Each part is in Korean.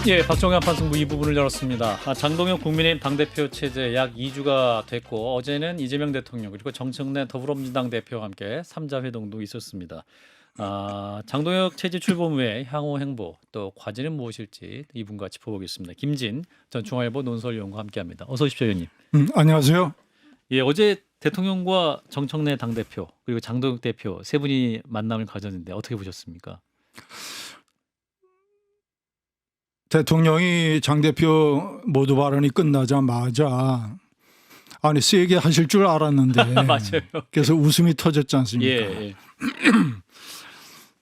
예, 박정현 판승부 이 부분을 열었습니다. 장동혁 국민의힘 당대표 체제 약 2주가 됐고 어제는 이재명 대통령 그리고 정청래 더불어민주당 대표와 함께 3자 회동도 있었습니다. 장동혁 체제 출범 후에 향후 행보 또 과제는 무엇일지 이분과 짚어보겠습니다. 김진 전 중앙일보 논설위원과 함께합니다. 어서 오십시오, 의원님. 안녕하세요. 예, 어제 대통령과 정청래 당대표 그리고 장동혁 대표 세 분이 만남을 가졌는데 어떻게 보셨습니까? 대통령이 장 대표 모두 발언이 끝나자마자 아니 세게 하실 줄 알았는데 맞아요. 그래서 웃음이 터졌지 않습니까? 예.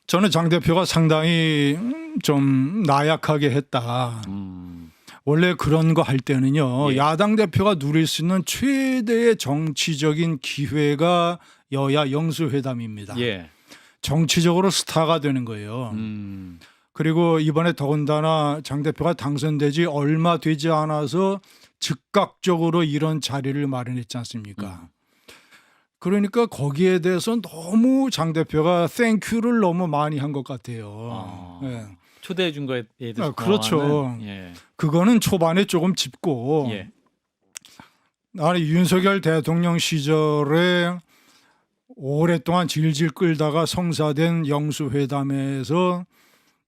저는 장 대표가 상당히 좀 나약하게 했다. 원래 그런 거 할 때는요. 예. 야당 대표가 누릴 수 있는 최대의 정치적인 기회가 여야 영수회담입니다. 예. 정치적으로 스타가 되는 거예요. 그리고 이번에 더군다나 장 대표가 당선되지 얼마 되지 않아서 즉각적으로 이런 자리를 마련했지 않습니까? 그러니까 거기에 대해서 너무 장 대표가 땡큐를 너무 많이 한 것 같아요. 예. 초대해 준 거에 대해서 그렇죠. 고마워하는, 예. 그거는 초반에 조금 짚고 예. 아니 윤석열 대통령 시절에 오랫동안 질질 끌다가 성사된 영수회담에서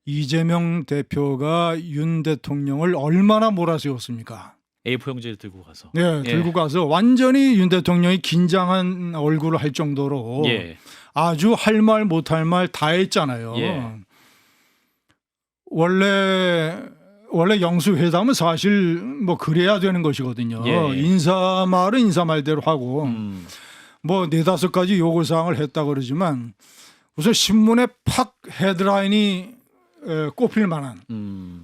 이재명 대표가 윤 대통령을 얼마나 몰아세웠습니까? A4 용지를 들고 가서. 네, 예. 들고 가서 완전히 윤 대통령이 긴장한 얼굴을 할 정도로 예. 아주 할 말 못할 말 다 했잖아요. 예. 원래 영수회담은 사실 뭐 그래야 되는 것이거든요. 예. 인사말은 인사말대로 하고 뭐 4-5가지 요구사항을 했다 그러지만 우선 신문에 팍 헤드라인이 꼽힐 만한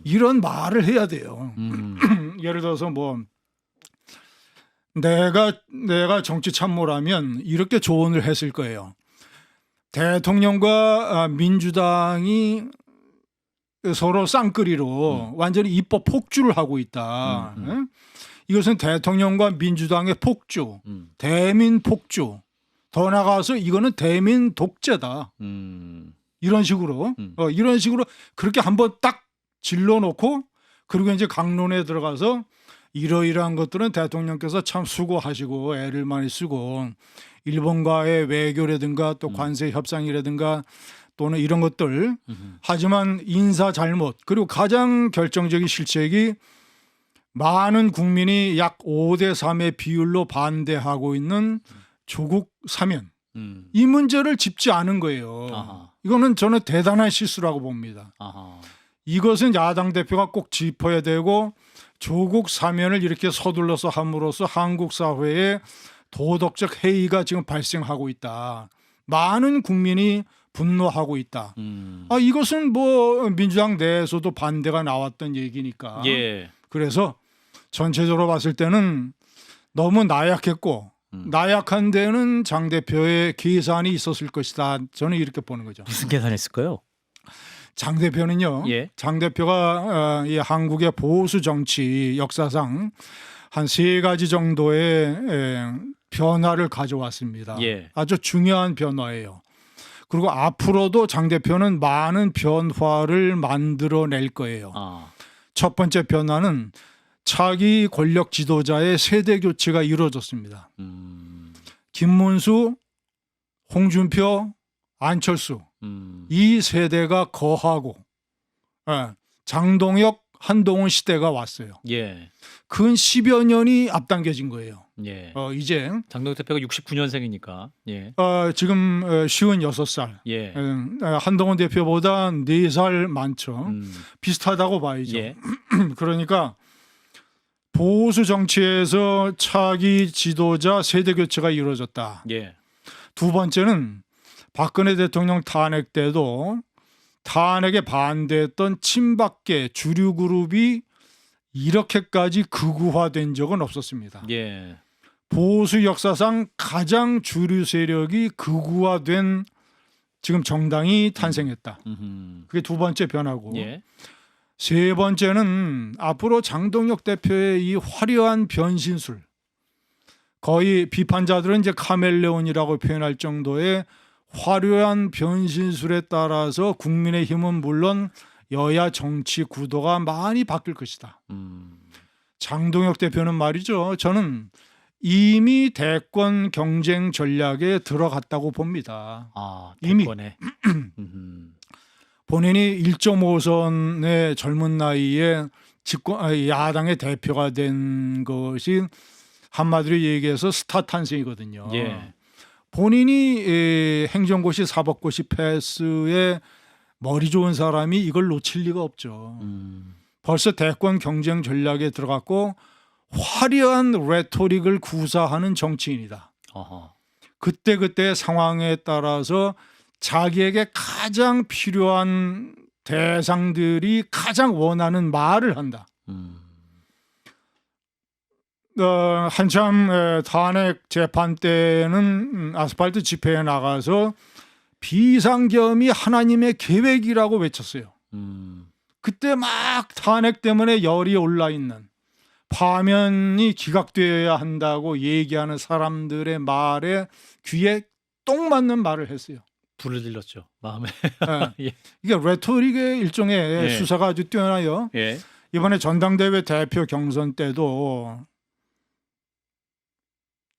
이런 말을 해야 돼요. 예를 들어서 뭐 내가 정치 참모라면 이렇게 조언을 했을 거예요. 대통령과 민주당이 서로 쌍끌이로 완전히 입법 폭주를 하고 있다. 이것은 대통령과 민주당의 폭주, 대민 폭주. 더 나아가서 이거는 대민 독재다. 이런 식으로 그렇게 한번 딱 질러놓고 그리고 이제 강론에 들어가서 이러이러한 것들은 대통령께서 참 수고하시고 애를 많이 쓰고 일본과의 외교라든가 또 관세 협상이라든가 또는 이런 것들 하지만 인사 잘못 그리고 가장 결정적인 실책이 많은 국민이 약 5대3의 비율로 반대하고 있는 조국 사면 이 문제를 짚지 않은 거예요. 아하. 이거는 저는 대단한 실수라고 봅니다. 아하. 이것은 야당 대표가 꼭 짚어야 되고 조국 사면을 이렇게 서둘러서 함으로써 한국 사회에 도덕적 해이가 지금 발생하고 있다. 많은 국민이 분노하고 있다. 이것은 뭐 민주당 내에서도 반대가 나왔던 얘기니까. 예. 그래서 전체적으로 봤을 때는 너무 나약했고 나약한 데는 장 대표의 계산이 있었을 것이다. 저는 이렇게 보는 거죠. 무슨 계산했을까요? 장 대표는요. 예. 장 대표가 이 한국의 보수 정치 역사상 한 3가지 정도의 변화를 가져왔습니다. 예. 아주 중요한 변화예요. 그리고 앞으로도 장 대표는 많은 변화를 만들어낼 거예요. 첫 번째 변화는 차기 권력 지도자의 세대 교체가 이루어졌습니다. 김문수, 홍준표, 안철수 이 세대가 거하고 장동혁, 한동훈 시대가 왔어요. 예. 근 10여 년이 앞당겨진 거예요. 예. 이제 장동혁 대표가 69년생이니까. 예. 지금 56살. 예. 한동훈 대표보다 4살 많죠. 비슷하다고 봐야죠. 예. 그러니까 보수 정치에서 차기 지도자 세대 교체가 이루어졌다. 예. 두 번째는 박근혜 대통령 탄핵 때도 탄핵에 반대했던 친박계 주류 그룹이 이렇게까지 극우화된 적은 없었습니다. 예. 보수 역사상 가장 주류 세력이 극우화된 지금 정당이 탄생했다. 그게 두 번째 변화고. 예. 세 번째는 앞으로 장동혁 대표의 이 화려한 변신술. 거의 비판자들은 이제 카멜레온이라고 표현할 정도의 화려한 변신술에 따라서 국민의힘은 물론 여야 정치 구도가 많이 바뀔 것이다. 장동혁 대표는 말이죠. 저는 이미 대권 경쟁 전략에 들어갔다고 봅니다. 아, 이미. 대권에. 본인이 1.5선의 젊은 나이에 야당의 대표가 된 것이 한마디로 얘기해서 스타 탄생이거든요. 예. 본인이 행정고시 사법고시 패스에 머리 좋은 사람이 이걸 놓칠 리가 없죠. 벌써 대권 경쟁 전략에 들어갔고 화려한 레토릭을 구사하는 정치인이다. 어허. 그때그때 상황에 따라서 자기에게 가장 필요한 대상들이 가장 원하는 말을 한다. 한참 탄핵 재판 때는 아스팔트 집회에 나가서 비상겸이 하나님의 계획이라고 외쳤어요. 그때 막 탄핵 때문에 열이 올라 있는 파면이 기각되어야 한다고 얘기하는 사람들의 말에 귀에 똥 맞는 말을 했어요. 불을 질렀죠. 마음에. 예. 예. 이게 레토릭의 일종의 예. 수사가 아주 뛰어나요. 예. 이번에 전당대회 대표 경선 때도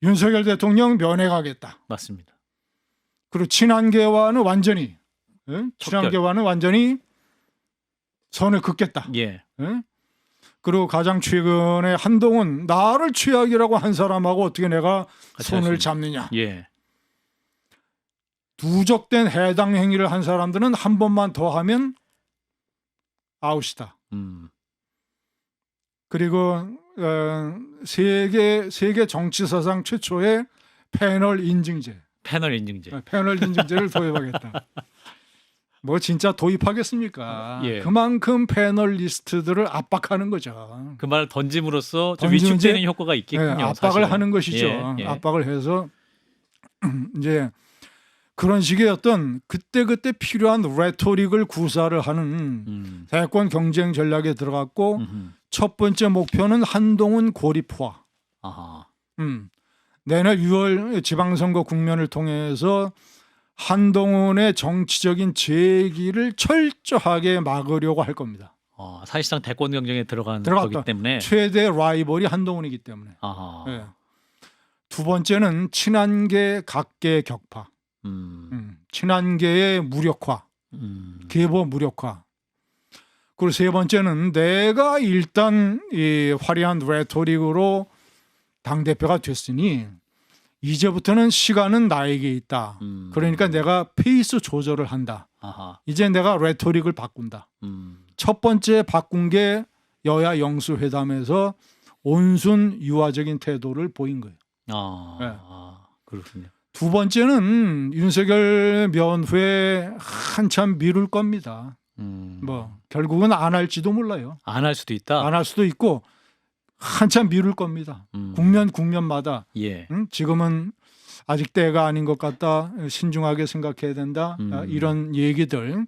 윤석열 대통령 면회가겠다. 맞습니다. 그리고 친한계와는 완전히 친한계와는 완전히 선을 긋겠다. 예. 예? 그리고 가장 최근에 한동훈 나를 최악이라고 한 사람하고 어떻게 내가 손을 잡느냐. 예. 누적된 해당 행위를 한 사람들은 한 번만 더 하면 아웃이다. 그리고 세계 정치사상 최초의 패널 인증제. 패널 인증제. 패널 인증제를 도입하겠다. 뭐 진짜 도입하겠습니까? 예. 그만큼 패널리스트들을 압박하는 거죠. 그 말을 던짐으로써 좀 던지면 위축되는 이제, 효과가 있겠군요. 압박을 사실은. 하는 것이죠. 예, 예. 압박을 해서 이제 그런 식의 어떤 그때그때 필요한 레토릭을 구사를 하는 대권 경쟁 전략에 들어갔고 첫 번째 목표는 한동훈 고립화. 아하. 내년 6월 지방선거 국면을 통해서 한동훈의 정치적인 재기를 철저하게 막으려고 할 겁니다. 사실상 대권 경쟁에 들어간 들어갔다. 거기 때문에. 최대 라이벌이 한동훈이기 때문에. 아하. 예. 두 번째는 친한계 각계 격파. 친한계의 무력화. 계보 무력화. 그리고 세 번째는 내가 일단 이 화려한 레토릭으로 당대표가 됐으니 이제부터는 시간은 나에게 있다. 그러니까 내가 페이스 조절을 한다. 아하. 이제 내가 레토릭을 바꾼다. 첫 번째 바꾼 게 여야 영수회담에서 온순 유화적인 태도를 보인 거예요. 네. 그렇군요. 두 번째는 윤석열 면회 한참 미룰 겁니다. 뭐 결국은 안 할지도 몰라요. 안 할 수도 있다. 안 할 수도 있고 한참 미룰 겁니다. 국면마다. 예. 지금은 아직 때가 아닌 것 같다. 신중하게 생각해야 된다. 이런 얘기들.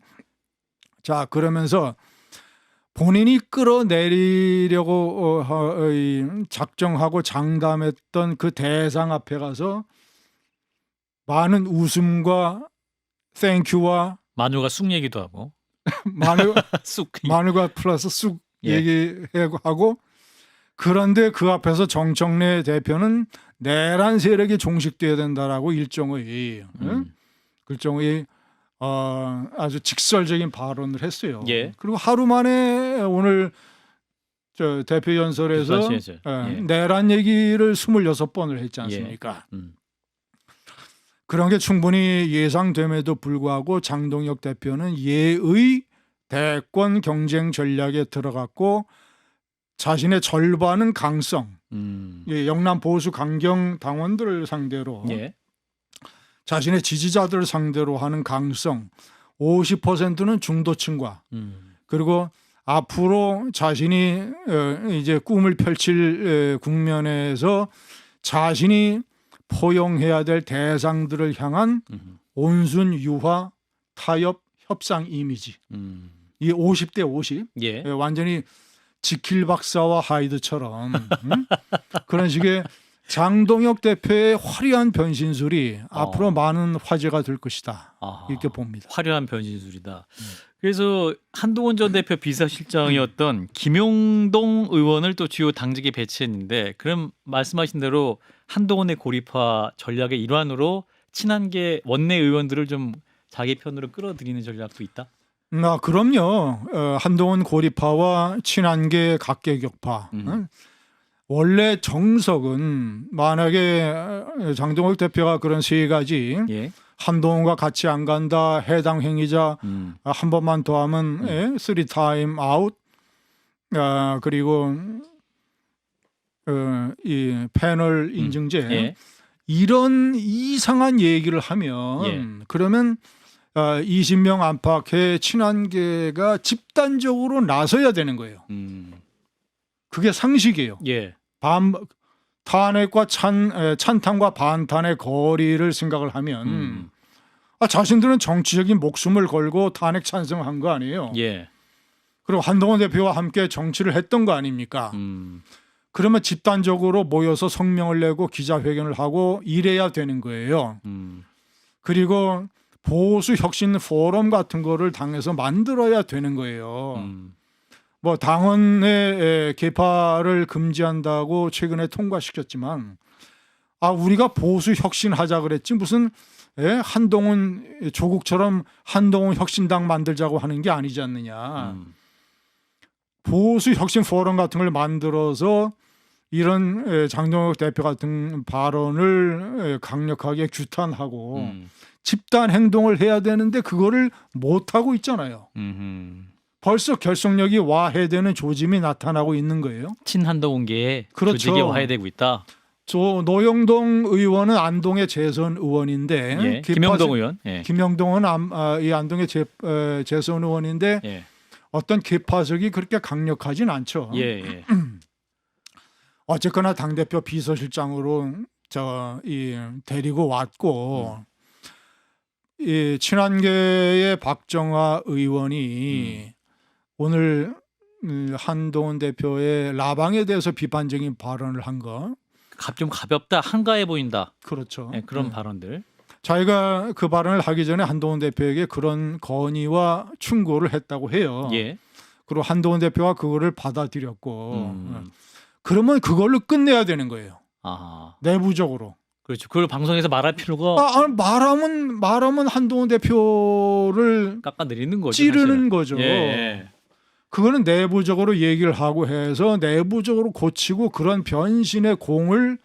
자, 그러면서 본인이 끌어내리려고 작정하고 장담했던 그 대상 앞에 가서 많은 웃음과 땡큐와 마누가 쑥 얘기도 하고. 쑥. 마누가 플러스 쑥 예. 얘기하고 그런데 그 앞에서 정청래 대표는 내란 세력이 종식돼야 된다라고 일종의 아주 직설적인 발언을 했어요. 예. 그리고 하루 만에 오늘 저 대표 연설에서 예. 내란 얘기를 26번을 했지 않습니까? 예. 그런 게 충분히 예상됨에도 불구하고 장동혁 대표는 예의 대권 경쟁 전략에 들어갔고 자신의 절반은 강성, 영남 보수 강경 당원들을 상대로 예. 자신의 지지자들을 상대로 하는 강성, 50%는 중도층과 그리고 앞으로 자신이 이제 꿈을 펼칠 국면에서 자신이 포용해야 될 대상들을 향한 온순 유화 타협 협상 이미지. 이 50대 50 예. 완전히 지킬 박사와 하이드처럼 그런 식의 장동혁 대표의 화려한 변신술이 앞으로 많은 화제가 될 것이다. 이렇게 봅니다. 화려한 변신술이다. 그래서 한동훈 전 대표 비서실장이었던 김용동 의원을 또 주요 당직에 배치했는데, 그럼 말씀하신 대로 한동훈의 고립화 전략의 일환으로 친한계 원내 의원들을 좀 자기 편으로 끌어들이는 전략도 있다? 그럼요. 한동훈 고립화와 친한계 각계격파. 원래 정석은 만약에 장동혁 대표가 그런 세 가지 예. 한동훈과 같이 안 간다, 해당 행위자 한 번만 더 하면 3타임 아웃, 그리고 이 패널 인증제 예. 이런 이상한 얘기를 하면 그러면 20명 안팎의 친한계가 집단적으로 나서야 되는 거예요. 그게 상식이에요. 예. 탄핵과 찬탄과 반탄의 거리를 생각을 하면 자신들은 정치적인 목숨을 걸고 탄핵 찬성한 거 아니에요. 예. 그리고 한동훈 대표와 함께 정치를 했던 거 아닙니까? 그러면 집단적으로 모여서 성명을 내고 기자회견을 하고 이래야 되는 거예요. 그리고 보수 혁신 포럼 같은 거를 당에서 만들어야 되는 거예요. 뭐 당원의 개파를 금지한다고 최근에 통과시켰지만 우리가 보수 혁신하자 그랬지 무슨 한동훈 조국처럼 한동훈 혁신당 만들자고 하는 게 아니지 않느냐. 보수 혁신 포럼 같은 걸 만들어서 이런 장동혁 대표 같은 발언을 강력하게 규탄하고 집단 행동을 해야 되는데 그거를 못 하고 있잖아요. 벌써 결속력이 와해되는 조짐이 나타나고 있는 거예요. 친한동훈계에 그렇죠. 조직이 와해되고 있다. 저 노영동 의원은 안동의 재선 의원인데 예. 김영동 의원. 예. 김영동은 이 안동의 재선 의원인데 예. 어떤 개파적이 그렇게 강력하진 않죠. 예. 예. 어쨌거나 당대표 비서실장으로 데리고 왔고 이 친한계의 박정화 의원이 오늘 한동훈 대표의 라방에 대해서 비판적인 발언을 한 거. 좀 가볍다, 한가해 보인다. 그렇죠. 네, 그런 발언들. 자기가 그 발언을 하기 전에 한동훈 대표에게 그런 건의와 충고를 했다고 해요. 예. 그리고 한동훈 대표가 그거를 받아들였고 그러면 그걸로 끝내야 되는 거예요. 내부적으로. 그렇죠. 그걸 방송에서 말할 필요가 말하면 한동훈 대표를 깎아내리는 거죠. 찌르는 사실은. 거죠. 예. 그거는 내부적으로 얘기를 하고 해서 내부적으로 고치고 그런 변신의 공을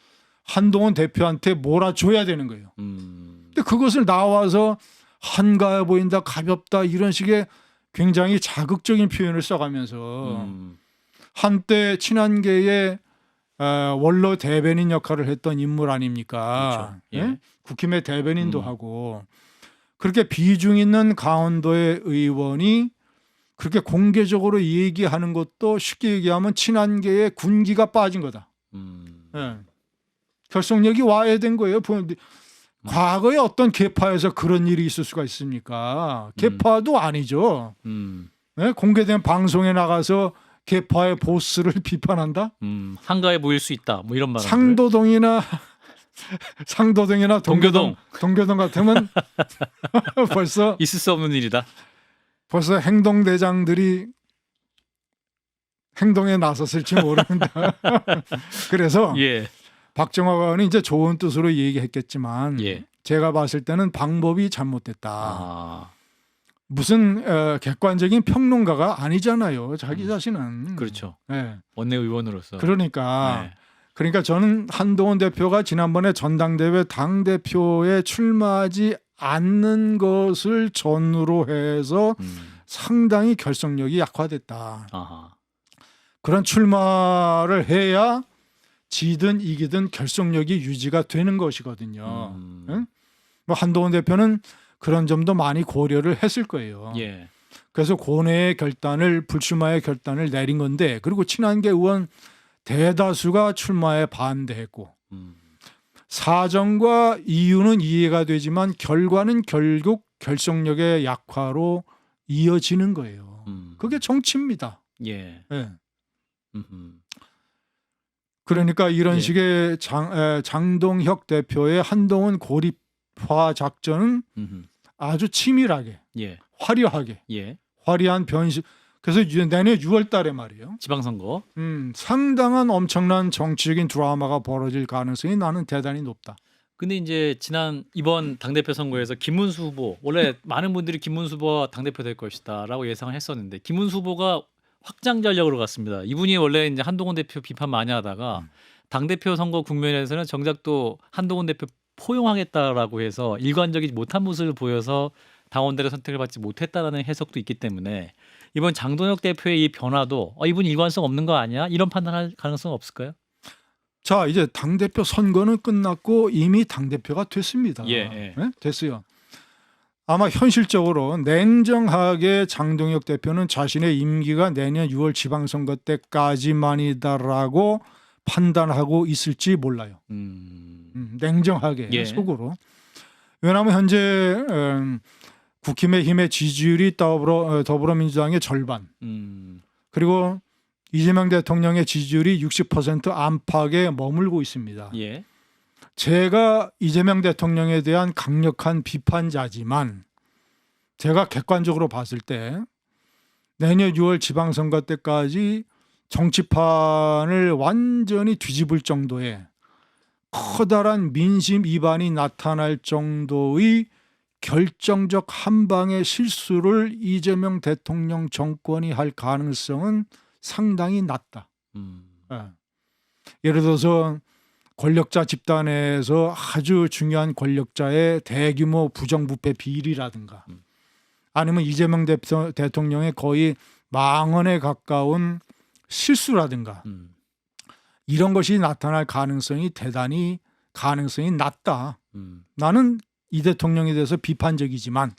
한동훈 대표한테 몰아줘야 되는 거예요. 근데 그것을 나와서 한가해 보인다, 가볍다 이런 식의 굉장히 자극적인 표현을 써가면서 한때 친한계의 원로 대변인 역할을 했던 인물 아닙니까? 그렇죠. 예. 국힘의 대변인도 하고 그렇게 비중 있는 강원도의 의원이 그렇게 공개적으로 얘기하는 것도 쉽게 얘기하면 친한계의 군기가 빠진 거다. 예. 결속력이 와야 된 거예요. 과거에 어떤 계파에서 그런 일이 있을 수가 있습니까? 계파도 아니죠. 예? 공개된 방송에 나가서 계파의 보스를 비판한다? 한가해 보일 수 있다. 뭐 이런 말. 상도동이나 동교동 같으면 벌써 있을 수 없는 일이다. 벌써 행동대장들이 행동에 나섰을지 모른다. 그래서 예. 박정화 의원이 이제 좋은 뜻으로 얘기했겠지만 예. 제가 봤을 때는 방법이 잘못됐다. 무슨 객관적인 평론가가 아니잖아요. 자기 자신은. 그렇죠. 네. 원내 의원으로서. 그러니까 저는 한동훈 대표가 지난번에 전당대회 당대표에 출마하지 않는 것을 전후로 해서 상당히 결속력이 약화됐다. 그런 출마를 해야 지든 이기든 결속력이 유지가 되는 것이거든요. 응? 뭐 한동훈 대표는 그런 점도 많이 고려를 했을 거예요. 예. 그래서 고뇌의 불출마의 결단을 내린 건데 그리고 친한계 의원 대다수가 출마에 반대했고 사정과 이유는 이해가 되지만 결과는 결국 결속력의 약화로 이어지는 거예요. 그게 정치입니다. 예. 네. 그러니까 이런 예. 식의 장동혁 대표의 한동훈 고립화 작전은 음흠. 아주 치밀하게, 예. 화려하게, 예. 화려한 변신. 그래서 내년 6월 달에 말이에요. 지방선거. 상당한 엄청난 정치적인 드라마가 벌어질 가능성이 나는 대단히 높다. 근데 이제 이번 당대표 선거에서 김문수 후보, 원래 많은 분들이 김문수 후보가 당대표 될 것이다라고 예상을 했었는데 김문수 후보가 확장 전략으로 갔습니다. 이분이 원래 이제 한동훈 대표 비판 많이 하다가 당대표 선거 국면에서는 정작 또 한동훈 대표 포용하겠다라고 해서 일관적이지 못한 모습을 보여서 당원들의 선택을 받지 못했다라는 해석도 있기 때문에 이번 장동혁 대표의 이 변화도 이분 일관성 없는 거 아니야? 이런 판단할 가능성 없을까요? 자, 이제 당대표 선거는 끝났고 이미 당대표가 됐습니다. 예, 예. 네? 됐어요. 아마 현실적으로 냉정하게 장동혁 대표는 자신의 임기가 내년 6월 지방선거 때까지만이다라고 판단하고 있을지 몰라요. 냉정하게 예. 속으로. 왜냐하면 현재 국힘의힘의 지지율이 더불어민주당의 절반, 그리고 이재명 대통령의 지지율이 60% 안팎에 머물고 있습니다. 예. 제가 이재명 대통령에 대한 강력한 비판자지만 제가 객관적으로 봤을 때 내년 6월 지방선거 때까지 정치판을 완전히 뒤집을 정도의 커다란 민심 이반이 나타날 정도의 결정적 한방의 실수를 이재명 대통령 정권이 할 가능성은 상당히 낮다. 예. 예를 들어서 권력자 집단에서 아주 중요한 권력자의 대규모 부정부패 비리라든가 아니면 이재명 대통령의 거의 망언에 가까운 실수라든가 이런 것이 나타날 가능성이 대단히 낮다. 나는 이 대통령에 대해서 비판적이지만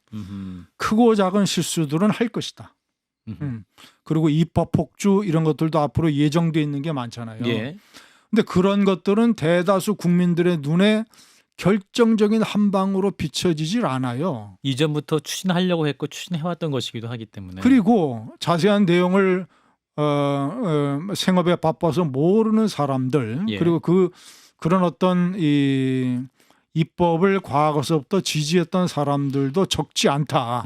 크고 작은 실수들은 할 것이다. 그리고 입법 폭주 이런 것들도 앞으로 예정돼 있는 게 많잖아요. 예. 근데 그런 것들은 대다수 국민들의 눈에 결정적인 한 방으로 비춰지질 않아요. 이전부터 추진하려고 했고 추진해왔던 것이기도 하기 때문에. 그리고 자세한 내용을 생업에 바빠서 모르는 사람들 예. 그리고 그런 어떤 이 입법을 과거서부터 지지했던 사람들도 적지 않다.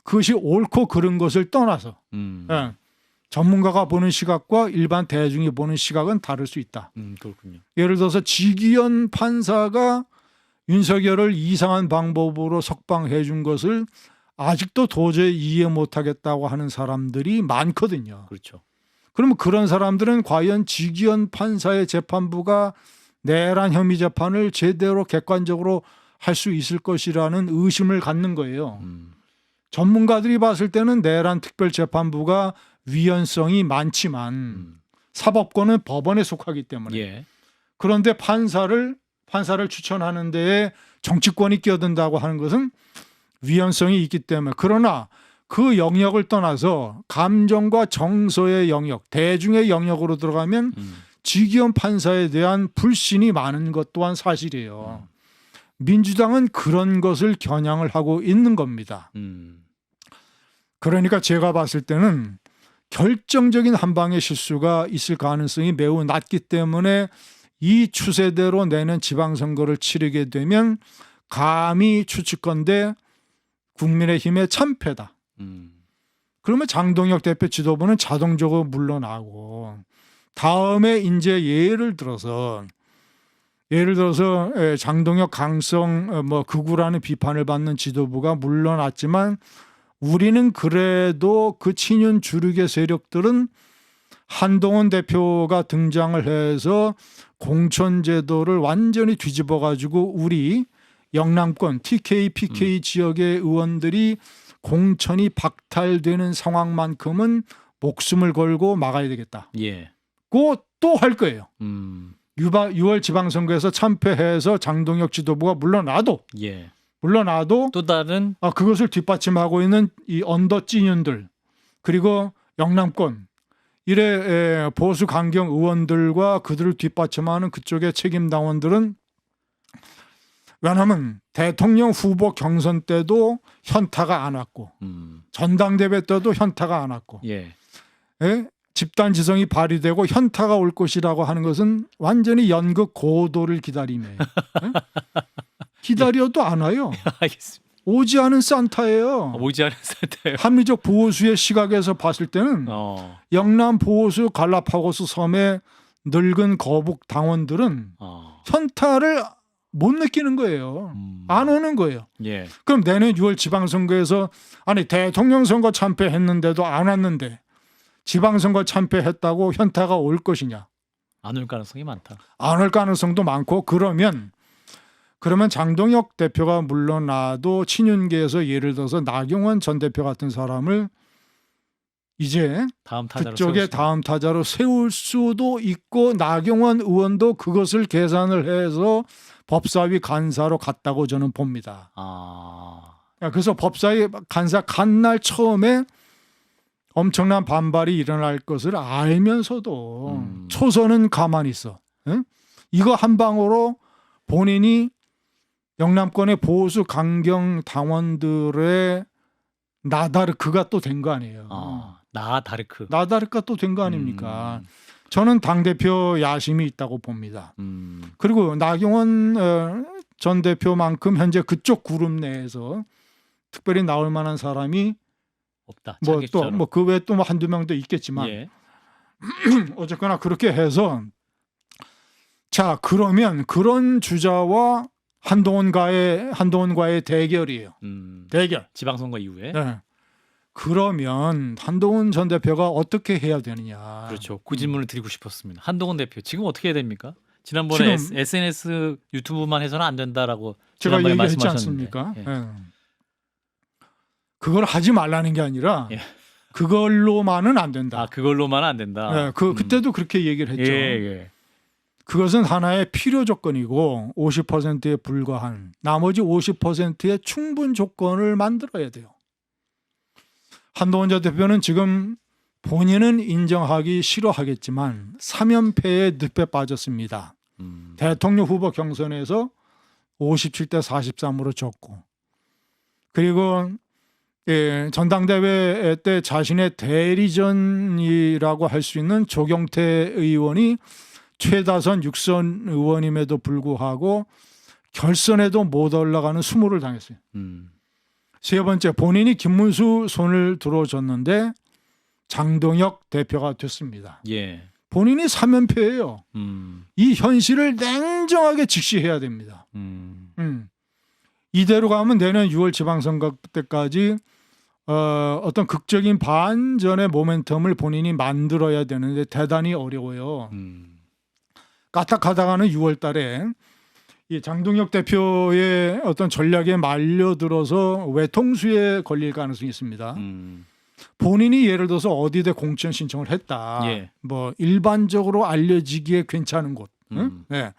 그것이 옳고 그른 것을 떠나서 예, 전문가가 보는 시각과 일반 대중이 보는 시각은 다를 수 있다. 그렇군요. 예를 들어서 지기현 판사가 윤석열을 이상한 방법으로 석방해 준 것을 아직도 도저히 이해 못하겠다고 하는 사람들이 많거든요. 그렇죠. 그러면 그런 사람들은 과연 지기현 판사의 재판부가 내란 혐의 재판을 제대로 객관적으로 할 수 있을 것이라는 의심을 갖는 거예요. 전문가들이 봤을 때는 내란 특별재판부가 위헌성이 많지만 사법권은 법원에 속하기 때문에 예. 그런데 판사를 추천하는 데에 정치권이 끼어든다고 하는 것은 위헌성이 있기 때문에 그러나 그 영역을 떠나서 감정과 정서의 영역, 대중의 영역으로 들어가면 지기현 판사에 대한 불신이 많은 것 또한 사실이에요. 민주당은 그런 것을 겨냥을 하고 있는 겁니다. 그러니까 제가 봤을 때는 결정적인 한 방의 실수가 있을 가능성이 매우 낮기 때문에 이 추세대로 내년 지방선거를 치르게 되면 감히 추측건대 국민의힘의 참패다. 그러면 장동혁 대표 지도부는 자동적으로 물러나고 다음에 이제 예를 들어서 장동혁 강성 극우라는 비판을 받는 지도부가 물러났지만 우리는 그래도 그 친윤 주류계 세력들은 한동훈 대표가 등장을 해서 공천제도를 완전히 뒤집어 가지고 우리 영남권 TK, PK 지역의 의원들이 공천이 박탈되는 상황만큼은 목숨을 걸고 막아야 되겠다. 예. 또 할 거예요. 6월 지방선거에서 참패해서 장동혁 지도부가 물러나도 예. 또 다른 그것을 뒷받침하고 있는 이 언더 찐윤들 그리고 영남권 이래 보수 강경 의원들과 그들을 뒷받침하는 그쪽의 책임 당원들은 왜냐하면 대통령 후보 경선 때도 현타가 안 왔고 전당대회 때도 현타가 안 왔고 예. 예? 집단 지성이 발휘되고 현타가 올 것이라고 하는 것은 완전히 연극 고도를 기다림에 기다려도 안 와요. 알겠습니다. 오지 않은 산타예요. 오지 않은 상태예요. 합리적 보호수의 시각에서 봤을 때는 영남 보호수 갈라파고스 섬의 늙은 거북 당원들은 현타를 못 느끼는 거예요. 안 오는 거예요. 예. 그럼 내년 6월 지방선거에서 아니 대통령 선거 참패했는데도 안 왔는데 지방선거 참패했다고 현타가 올 것이냐? 안 올 가능성이 많다. 안 올 가능성도 많고 그러면 장동혁 대표가 물러나도 친윤계에서 예를 들어서 나경원 전 대표 같은 사람을 이제 다음 타자로 그쪽에 세울 수 다음 타자로 세울 수도 있고 나경원 의원도 그것을 계산을 해서 법사위 간사로 갔다고 저는 봅니다. 그래서 법사위 간사 간 날 처음에 엄청난 반발이 일어날 것을 알면서도 초선은 가만히 있어. 응? 이거 한 방으로 본인이 영남권의 보수 강경 당원들의 나다르크가 또 된 거 아니에요. 나다르크. 나다르크가 또 된 거 아닙니까? 저는 당대표 야심이 있다고 봅니다. 그리고 나경원 전 대표만큼 현재 그쪽 그룹 내에서 특별히 나올 만한 사람이 없다. 뭐 그 외에 또 한두 명 더 있겠지만 예. 어쨌거나 그렇게 해서 자 그러면 그런 주자와 한동훈과의 대결이에요. 대결. 지방선거 이후에. 네. 그러면 한동훈 전 대표가 어떻게 해야 되느냐. 그렇죠. 그 질문을 드리고 싶었습니다. 한동훈 대표 지금 어떻게 해야 됩니까? 지난번에 SNS 유튜브만 해서는 안 된다라고 제가 지난번에 얘기했지 말씀하셨는데. 않습니까? 예. 예. 그걸 하지 말라는 게 아니라 예. 그걸로만은 안 된다. 그걸로만은 안 된다. 예, 그때도 그렇게 얘기를 했죠. 예. 그것은 하나의 필요 조건이고 50%에 불과한 나머지 50%의 충분 조건을 만들어야 돼요. 한동훈 전 대표는 지금 본인은 인정하기 싫어하겠지만 3연패의 늪에 빠졌습니다. 대통령 후보 경선에서 57대 43으로 졌고 그리고 전당대회 때 자신의 대리전이라고 할 수 있는 조경태 의원이 최다선 6선 의원임에도 불구하고 결선에도 못 올라가는 수모를 당했어요. 세 번째 본인이 김문수 손을 들어줬는데 장동혁 대표가 됐습니다. 예. 본인이 3연패예요. 이 현실을 냉정하게 직시해야 됩니다. 이대로 가면 내년 6월 지방선거 때까지 어떤 극적인 반전의 모멘텀을 본인이 만들어야 되는데 대단히 어려워요. 까딱하다가는 6월 달에 이 장동혁 대표의 어떤 전략에 말려들어서 외통수에 걸릴 가능성이 있습니다. 본인이 예를 들어서 어디에 공천 신청을 했다. 예. 뭐 일반적으로 알려지기에 괜찮은 곳. 네.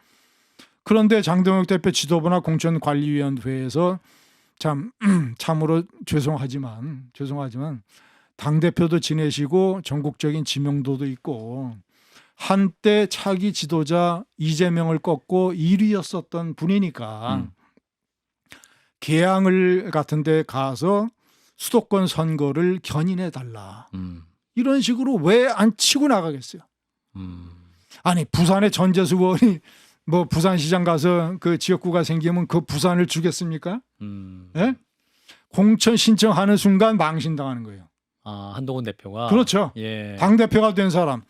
그런데 장동혁 대표 지도부나 공천관리위원회에서 참으로 죄송하지만 당 대표도 지내시고 전국적인 지명도도 있고 한때 차기 지도자 이재명을 꺾고 1위였었던 분이니까 개항을 같은데 가서 수도권 선거를 견인해 달라. 이런 식으로 왜 안 치고 나가겠어요? 아니 부산의 전재수 의원이 뭐 부산시장 가서 그 지역구가 생기면 그 부산을 주겠습니까? 예? 공천 신청하는 순간 망신당하는 거예요. 한동훈 대표가 그렇죠. 예. 당 대표가 된 사람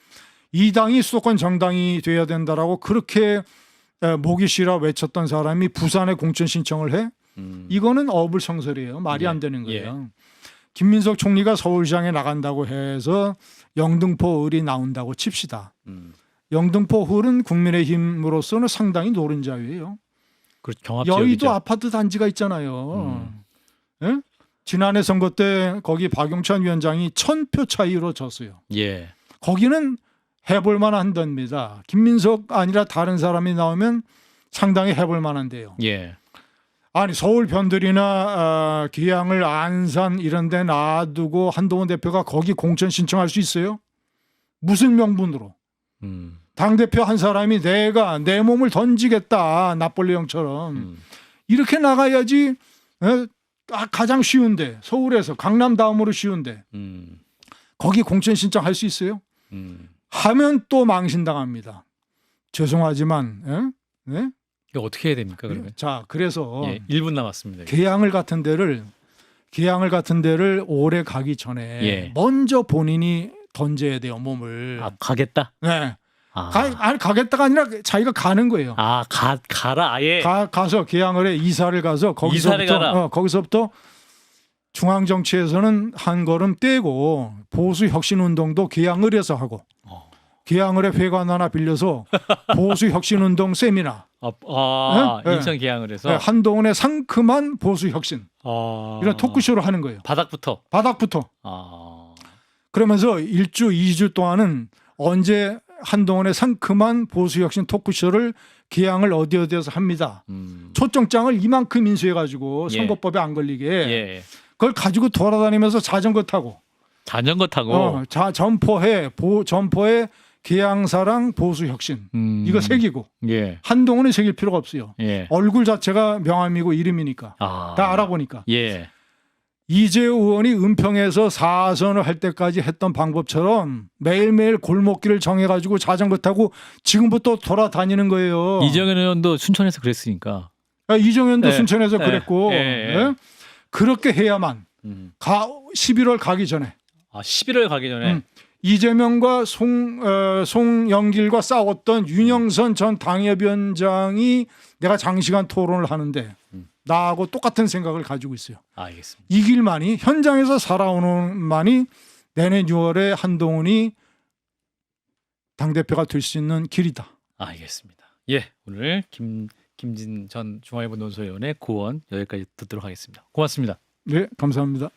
이 당이 수도권 정당이 돼야 된다라고 그렇게 목이 쉬라 외쳤던 사람이 부산에 공천 신청을 해? 이거는 어불성설이에요. 말이 안 되는 거예요. 김민석 총리가 서울시장에 나간다고 해서 영등포 을이 나온다고 칩시다. 영등포 을은 국민의힘으로서는 상당히 노른자위예요. 여의도 아파트 단지가 있잖아요. 예? 지난해 선거 때 거기 박용찬 위원장이 1000표 차이로 졌어요. 예. 거기는 해볼 만한답니다. 김민석 아니라 다른 사람이 나오면 상당히 해볼 만한데요. 예. 아니 서울 변들이나 기양을 안산 이런 데 놔두고 한동훈 대표가 거기 공천 신청할 수 있어요? 무슨 명분으로? 당대표 한 사람이 내가 내 몸을 던지겠다 납벌레 형처럼 이렇게 나가야지. 가장 쉬운데 서울에서 강남 다음으로 쉬운데 거기 공천 신청할 수 있어요? 하면 또 망신당합니다. 죄송하지만 네? 이거 어떻게 해야 됩니까? 그러면 자, 그래서 예, 1분 남았습니다. 개항을 같은 데를 오래 가기 전에 예. 먼저 본인이 던져야 돼요, 몸을. 아, 가겠다. 네. 아, 아니 가겠다가 아니라 자기가 가는 거예요. 가라 아예. 가서 개항을 해, 이사를 가서 이사를 가라. 거기서부터 중앙 정치에서는 한 걸음 떼고 보수 혁신 운동도 개항을 해서 하고 개항을 해 회관 하나 빌려서 보수 혁신 운동 세미나 네? 인천 개항을 해서 네, 한동훈의 상큼한 보수 혁신 이런 토크쇼를 하는 거예요. 바닥부터. 그러면서 1주, 2주 동안은 언제 한동훈의 상큼한 보수 혁신 토크쇼를 개항을 어디에서 합니다. 초청장을 이만큼 인수해가지고 예. 선거법에 안 걸리게 예. 그걸 가지고 돌아다니면서 자전거 타고 점포에 개항사랑 보수 혁신 이거 새기고 예. 한동훈이 새길 필요가 없어요. 예. 얼굴 자체가 명함이고 이름이니까 다 알아보니까. 예. 이재호 의원이 은평에서 4선을 할 때까지 했던 방법처럼 매일매일 골목길을 정해가지고 자전거 타고 지금부터 돌아다니는 거예요. 이정현 의원도 순천에서 그랬으니까. 이정현도 순천에서 그랬고 네? 그렇게 해야만 11월 가기 전에 11월 가기 전에 이재명과 송영길과 싸웠던 윤영선 전 당협위원장이 내가 장시간 토론을 하는데 나하고 똑같은 생각을 가지고 있어요. 알겠습니다. 이 길만이 현장에서 살아오는 만이 내년 6월에 한동훈이 당대표가 될 수 있는 길이다. 알겠습니다. 예, 오늘 김진 전 중앙일보 논소위원의 고언 여기까지 듣도록 하겠습니다. 고맙습니다. 네, 감사합니다.